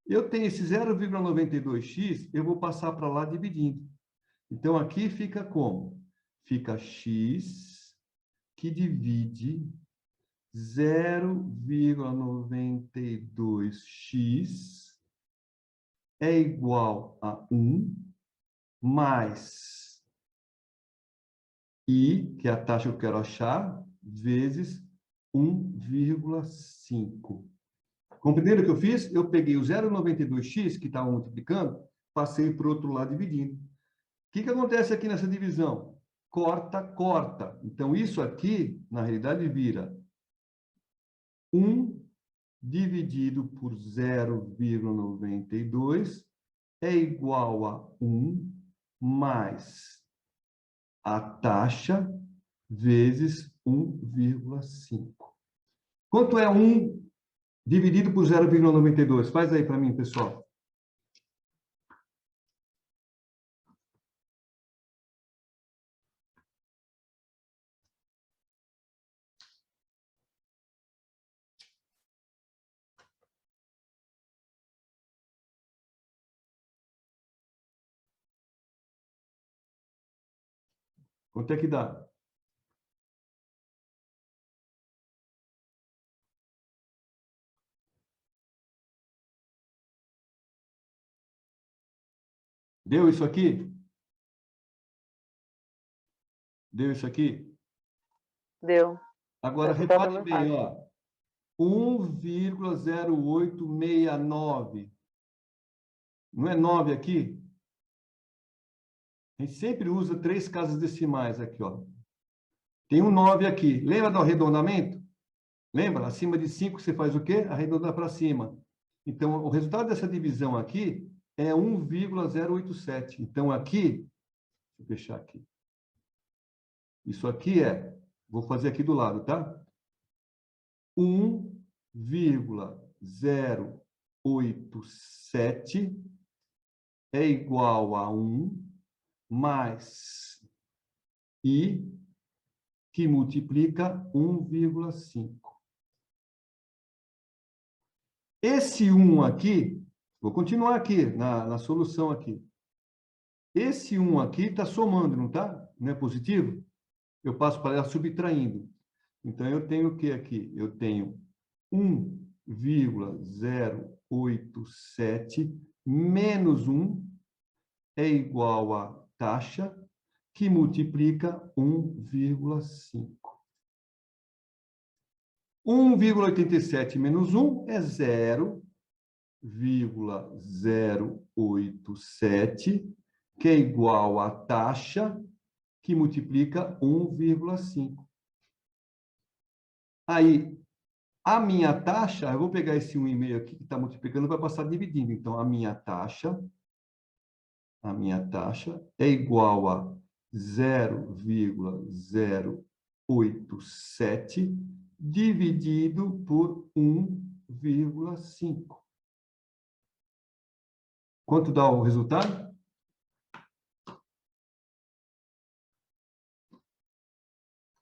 Eu tenho esse 0,92x, eu vou passar para lá dividindo. Então, aqui fica como? Fica x que divide 0,92x é igual a 1 mais I, que é a taxa que eu quero achar, vezes 1,5. Compreenderam o que eu fiz? Eu peguei o 0,92x, que estava multiplicando, passei para o outro lado dividindo. O que acontece aqui nessa divisão? Corta, corta. Então, isso aqui, na realidade, vira 1 dividido por 0,92 é igual a 1 mais a taxa vezes 1,5. Quanto é 1 dividido por 0,92? Faz aí para mim, pessoal. Quanto é que dá? Deu isso aqui? Deu isso aqui? Deu. Agora, Vai ficar repare no bem, empate. ó. 1,0869. Não é 9 aqui? A gente sempre usa 3 casas decimais aqui, ó. Tem um 9 aqui. Lembra do arredondamento? Lembra? Acima de 5 você faz o quê? Arredonda para cima. Então, o resultado dessa divisão aqui é 1,087. Então, aqui, deixa eu fechar aqui. Isso aqui vou fazer aqui do lado, tá? 1,087 é igual a 1 mais I, que multiplica 1,5. Esse 1 aqui, vou continuar aqui, na solução aqui. Esse 1 aqui está somando, não está? Não é positivo? Eu passo para ela subtraindo. Então, eu tenho o que aqui? Eu tenho 1,087 menos 1 é igual a taxa que multiplica 1,5. 1,87 menos 1 é 0,087, que é igual a taxa que multiplica 1,5. Aí, a minha taxa, eu vou pegar esse 1,5 aqui que está multiplicando, vai passar dividindo. Então, a minha taxa é igual a 0,087 dividido por 1,5. Quanto dá o resultado?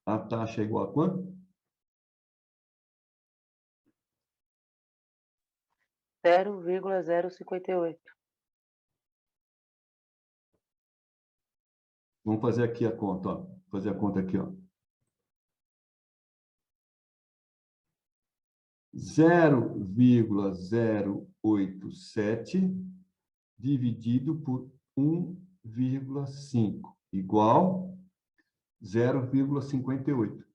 A taxa é igual a quanto? 0,058. Vamos fazer aqui a conta, ó. Vou fazer a conta aqui, ó. 0,087 dividido por 1,5 igual 0,58.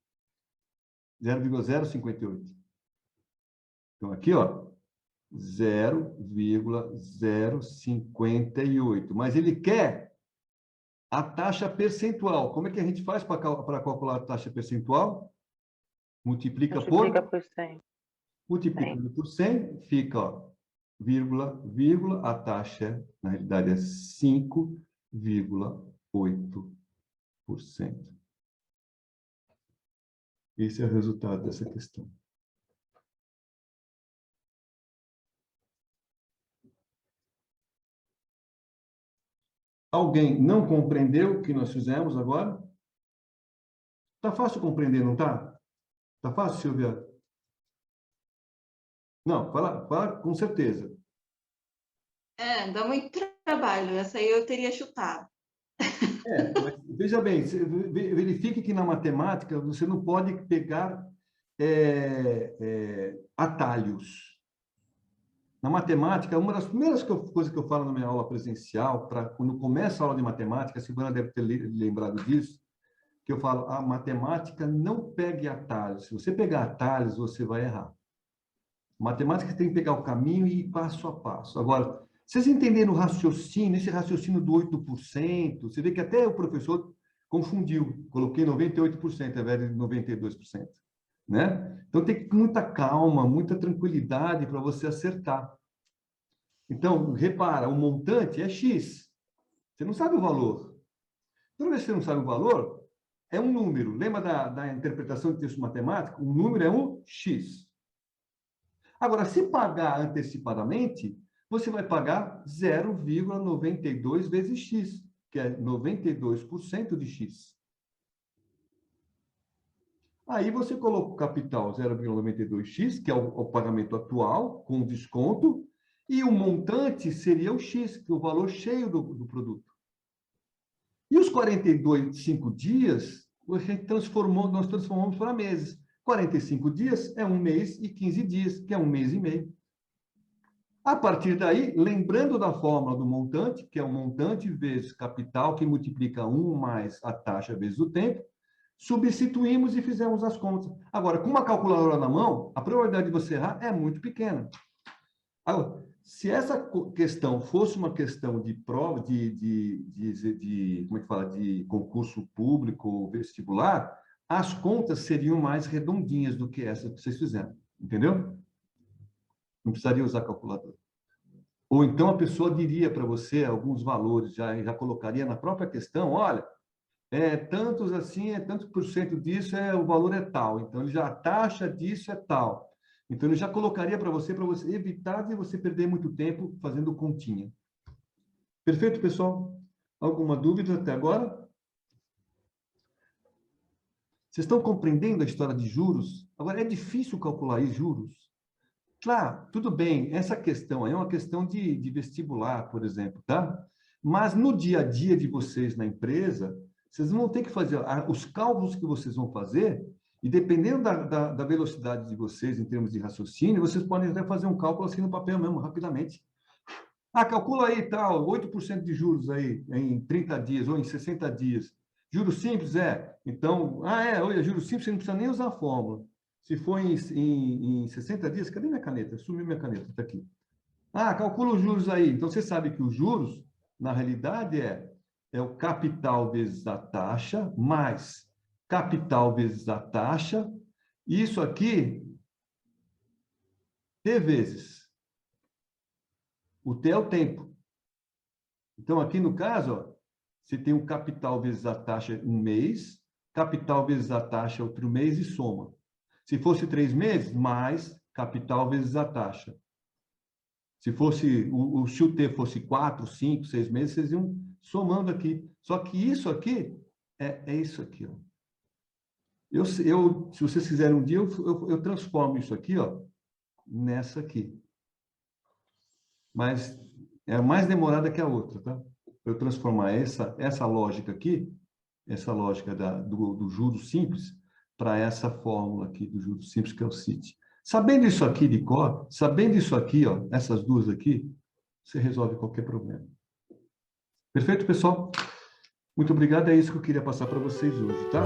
0,058. Então, aqui, ó, 0,058. Mas ele quer a taxa percentual. Como é que a gente faz para calcular a taxa percentual? Multiplica por 100. multiplicando por 100, fica, ó, vírgula, vírgula, a taxa, na realidade, é 5,8%. Esse é o resultado dessa questão. Alguém não compreendeu o que nós fizemos agora? Tá fácil compreender, não tá? Tá fácil, Silvia? Não, fala com certeza. Dá muito trabalho. Essa aí eu teria chutado. Mas veja bem, verifique que na matemática você não pode pegar atalhos. Na matemática, uma das primeiras coisas que eu falo na minha aula presencial, quando começa a aula de matemática, a Silvana deve ter lembrado disso, que eu falo, a matemática não pegue atalhos. Se você pegar atalhos, você vai errar. Matemática tem que pegar o caminho e ir passo a passo. Agora, vocês entenderam o raciocínio, esse raciocínio do 8%, você vê que até o professor confundiu. Coloquei 98% ao invés de 92%. né? Então, tem que ter muita calma, muita tranquilidade para você acertar. Então, repara, o montante é X. Você não sabe o valor. Toda vez que você não sabe o valor, é um número. Lembra da interpretação de texto matemático? O número é um X. Agora, se pagar antecipadamente, você vai pagar 0,92 vezes X, que é 92% de X. Aí você coloca o capital 0,92x, que é o pagamento atual, com desconto, e o montante seria o X, que é o valor cheio do produto. E os 45 dias, nós transformamos para meses. 45 dias é 1 mês e 15 dias, que é 1 mês e meio. A partir daí, lembrando da fórmula do montante, que é o montante vezes capital, que multiplica 1 mais a taxa vezes o tempo, substituímos e fizemos as contas. Agora, com uma calculadora na mão, a probabilidade de você errar é muito pequena. Agora, se essa questão fosse uma questão de prova, como é que fala, de concurso público ou vestibular, as contas seriam mais redondinhas do que essa que vocês fizeram, entendeu? Não precisaria usar calculadora. Ou então a pessoa diria para você alguns valores, já colocaria na própria questão, olha, tantos assim, tantos por cento disso, o valor é tal. Então, a taxa disso é tal. Então, ele já colocaria para você evitar de você perder muito tempo fazendo continha. Perfeito, pessoal? Alguma dúvida até agora? Vocês estão compreendendo a história de juros? Agora, é difícil calcular juros? Claro, tudo bem, essa questão aí é uma questão de vestibular, por exemplo, tá? Mas no dia a dia de vocês na empresa, vocês vão ter que fazer os cálculos que vocês vão fazer, e dependendo da velocidade de vocês em termos de raciocínio, vocês podem até fazer um cálculo assim no papel mesmo, rapidamente. Calcula aí, tal, 8% de juros aí em 30 dias ou em 60 dias. Juros simples, Então, juros simples, você não precisa nem usar a fórmula. Se for em 60 dias, cadê minha caneta? Sumiu minha caneta, está aqui. Calcula os juros aí. Então, você sabe que os juros, na realidade, é o capital vezes a taxa, mais capital vezes a taxa. Isso aqui, T vezes. O T é o tempo. Então, aqui no caso, você tem o capital vezes a taxa um mês, capital vezes a taxa outro mês e soma. Se fosse 3 meses, mais capital vezes a taxa. Se fosse se o T fosse 4, 5, 6 meses, vocês iam somando aqui. Só que isso aqui é isso aqui, ó. Se vocês quiserem um dia, eu transformo isso aqui, ó, nessa aqui. Mas é mais demorada que a outra, tá? Eu transformar essa lógica aqui, essa lógica do juros simples, para essa fórmula aqui do juros simples, que é o CIT. Sabendo isso aqui de cor, sabendo isso aqui, ó, essas duas aqui, você resolve qualquer problema. Perfeito, pessoal? Muito obrigado, é isso que eu queria passar para vocês hoje, tá?